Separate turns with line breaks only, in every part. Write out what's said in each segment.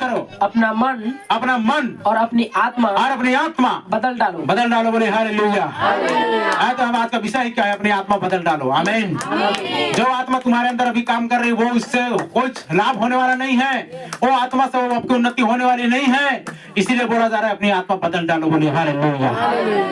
करो,
अपना मन और अपनी आत्मा बदल डालो।
बोले हालेलुया। तो हम आज का विषय क्या है? अपनी आत्मा बदल डालो। आमीन। जो आत्मा तुम्हारे अंदर अभी काम कर रही है वो उससे कुछ लाभ होने वाला नहीं है, वो आत्मा से वो आपकी उन्नति होने वाली नहीं है। इसीलिए बोला जा रहा है अपनी आत्मा बदल डालो। बोले हालेलुया।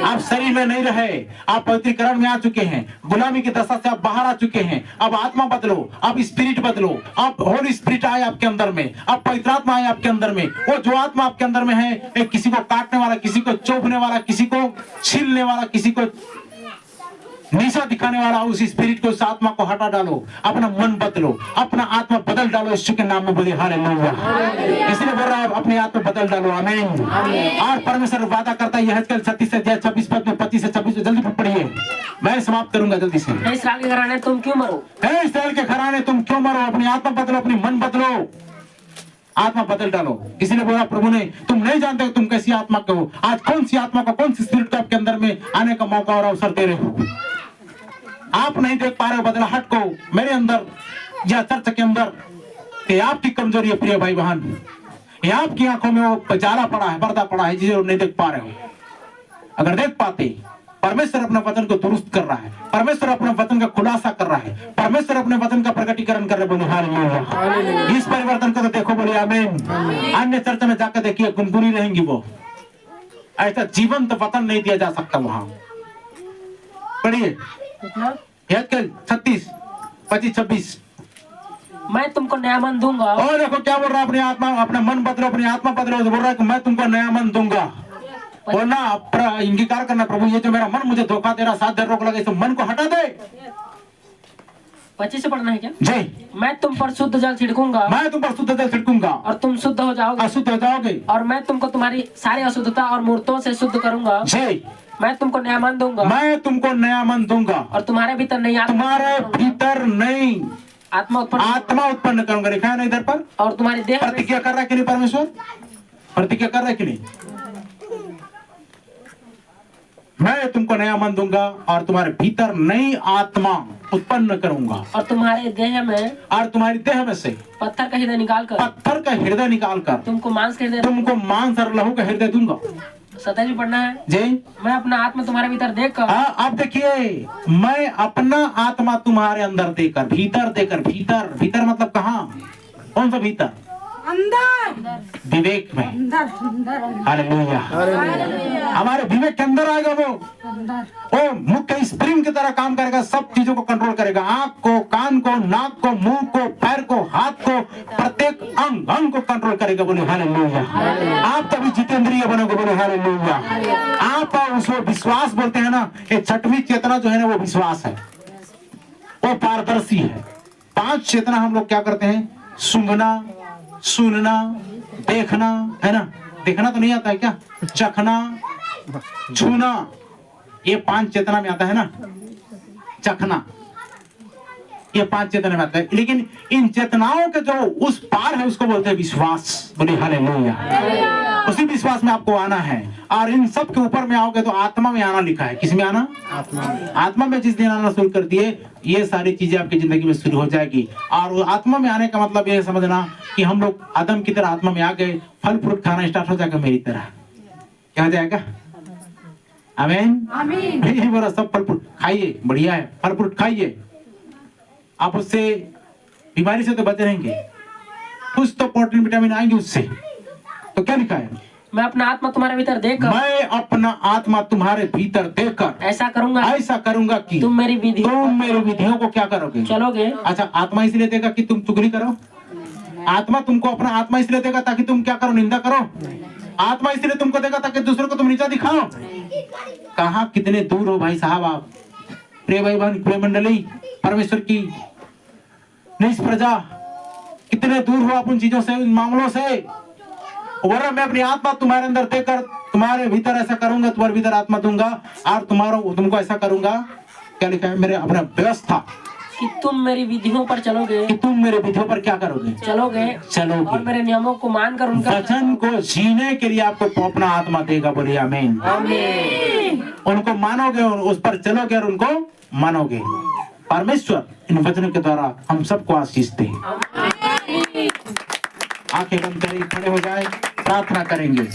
आप शरीर में नहीं रहे, आप पवित्रीकरण में आ चुके हैं, गुलामी की दशा से आप बाहर आ चुके हैं। अब आत्मा बदलो, अब स्पिरिट बदलो, अब होली स्पिरिट आए आपके अंदर में, अब पवित्र आत्मा आए आपके अंदर में। वो जो आत्मा आपके अंदर में है, एक किसी को काटने वाला, किसी को चोपने वाला, किसी को छीलने वाला, किसी को नीचा दिखाने वाला, उस स्पिरिट को, उस आत्मा को हटा डालो। अपना मन बदलो, अपना आत्मा बदल डालो। यीशु के नाम में बोले हालेलुया। इसलिए बोल रहा है अपनी आत्मा बदल डालो। आमीन। और परमेश्वर वादा करता है यहेजकेल 36 से 26 पद में 25 से 26 जल्दी पढ़िए, मैं समाप्त करूंगा जल्दी से।
इस्राएल के घराने तुम क्यों मरो?
हे इस्राएल के घराने तुम क्यों मरो? अपनी आत्मा बदलो, अपनी मन बदलो, आत्मा बदल डालो। इसीलिए बोला प्रभु ने, तुम नहीं जानते तुम कैसी आत्मा के हो। आज कौन सी आत्मा का, कौन सी स्पिरिट का आपके अंदर में आने का मौका और अवसर दे रहे हो। आप नहीं देख पा रहे हो बदलाहट को मेरे अंदर या चर्च के अंदर। ये आपकी कमजोरी है प्रिय भाई बहन, ये आपकी आंखों में वो जाला पड़ा है, पर्दा पड़ा है, जिसे नहीं देख पा रहे हो। अगर देख पाते, परमेश्वर अपने वचन को दुरुस्त कर रहा है, परमेश्वर अपने वचन का खुलासा कर रहा है, परमेश्वर अपने वचन का प्रकटीकरण कर रहे। बोले हालेलुया। इस परिवर्तन को तो देखो, बोले आमीन। अन्य चर्च में जाकर देखिए, गुनगुनी रहेंगी वो, ऐसा जीवंत वचन नहीं दिया जा सकता वहां। पढ़िए यहेजकेल 36, 25, 26।
मैं तुमको नया मन दूंगा।
और देखो क्या बोल रहा है, अपनी आत्मा, अपना मन बदलो, अपनी आत्मा बदलो। बोल रहा है कि मैं तुमको नया मन दूंगा। बोलना, इंगिकार करना, प्रभु ये जो मेरा मन मुझे धोखा दे रहा, साथ दे रोक लगा, इस मन को हटा दे।
25 से पढ़ना है क्या?
जी।
मैं तुम पर शुद्ध जल छिड़कूंगा,
मैं तुम पर शुद्ध जल छिड़कूंगा
और तुम शुद्ध हो जाओगे,
अशुद्ध हो जाओगे।
और मैं तुमको तुम्हारी सारी अशुद्धता और मूर्तों से शुद्ध करूंगा।
जी।
मैं तुमको नया मन दूंगा,
मैं तुमको नया मन दूंगा,
और तुम्हारे भीतर नई
तुम्हारे भीतर नई
आत्मा
उत्पन्न करूंगा। लिखा है ना इधर पर।
और तुम्हारी देह
प्रतिज्ञा कर रहा है कि नहीं परमेश्वर? प्रतिज्ञा कर रहा है कि नहीं? मैं तुमको नया मन दूंगा और तुम्हारे भीतर नई आत्मा उत्पन्न करूंगा,
और तुम्हारे देह में,
और तुम्हारी देह में से
पत्थर का हृदय निकाल कर तुमको मांस और लहू का हृदय दूंगा। 27 पढ़ना है
जी।
मैं अपना आत्मा तुम्हारे भीतर देकर।
हाँ, अब देखिए, मैं अपना आत्मा तुम्हारे अंदर देकर, भीतर मतलब कहाँ? कौन सा भीतर?
अंदर,
विवेक में। हालेलुया। हमारे विवेक के अंदर आएगा वो मुख्य स्प्रिंग की तरह काम करेगा, सब चीजों को कंट्रोल करेगा। आंख को, कान को, नाक को, मुंह को, पैर को, हाथ को, प्रत्येक अंग को कंट्रोल करेगा। बोले हालेलुया। आप तभी जितेंद्रिय बनोगे। बोले हालेलुया। आप उसको विश्वास बोलते हैं ना, ये छठवीं चेतना जो है ना, वो विश्वास है, वो पारदर्शी है। 5 चेतना हम लोग क्या करते हैं? सूंघना, सुनना, देखना, है ना? देखना तो नहीं आता है क्या? चखना, छूना, ये 5 चेतना में आता है ना। चखना, ये 5 चेतना में आता है। लेकिन इन चेतनाओं के जो उस पार है, उसको बोलते हैं विश्वास। बोले हालेलुया। उसी विश्वास में आपको आना है, और इन सब के ऊपर में आओगे तो आत्मा में आना लिखा है। किस में आना? आत्मा में जिस दिन आना शुरू कर दिए, ये सारी चीजें आपकी जिंदगी में शुरू हो जाएगी। और आत्मा में आने का मतलब ये समझना कि हम लोग आदम की तरह आत्मा में आ गए, फल फ्रूट खाना स्टार्ट हो जाएगा मेरी तरह। क्या हो जाएगा? आमीन। यही बोला, सब फल फ्रूट खाइए, बढ़िया है, फल फ्रूट खाइए, आप उससे बीमारी से तो बचे रहेंगे, कुछ तो प्रोटीन विटामिन आएंगे उससे। तो क्या लिखा है?
मैं अपना आत्मा तुम्हारे भीतर देकर,
मैं अपना आत्मा तुम्हारे भीतर देकर
ऐसा करूंगा
कि
तुम मेरी
विधियों को क्या करोगे?
चलोगे।
अच्छा, आत्मा इसलिए देगा कि तुम चुगली करो? आत्मा तुमको अपना आत्मा इसलिए देगा ताकि तुम क्या करो? निंदा करो? आत्मा इसलिए तुमको देगा ताकि दूसरों को तुम नीचा दिखाओ? कहाँ कितने दूर हो भाई साहब आप, प्रिय भाई बहन, प्रिय मंडली, परमेश्वर की निज प्रजा, कितने दूर हो आप उन चीजों से, उन मामलों से। और मैं अपनी आत्मा तुम्हारे अंदर देकर तुम्हारे भीतर ऐसा करूंगा, तुम्हारे भीतर आत्मा दूंगा और तुमको ऐसा करूंगा। क्या लिखा है? मेरे अपना व्यवस्था
कि तुम मेरी विधियों पर चलोगे,
कि तुम मेरे विधियों पर क्या करोगे? चलोगे
और मेरे नियमों को मानकर उनका
वचन को जीने के लिए आपको अपना आत्मा देगा। बोलिए आमीन। उनको मानोगे, उस पर चलोगे और उनको मानोगे। परमेश्वर इन वचनों के द्वारा हम सबको आशीष दे। आंखें बंद करें, खड़े हो जाए, प्रार्थना करेंगे।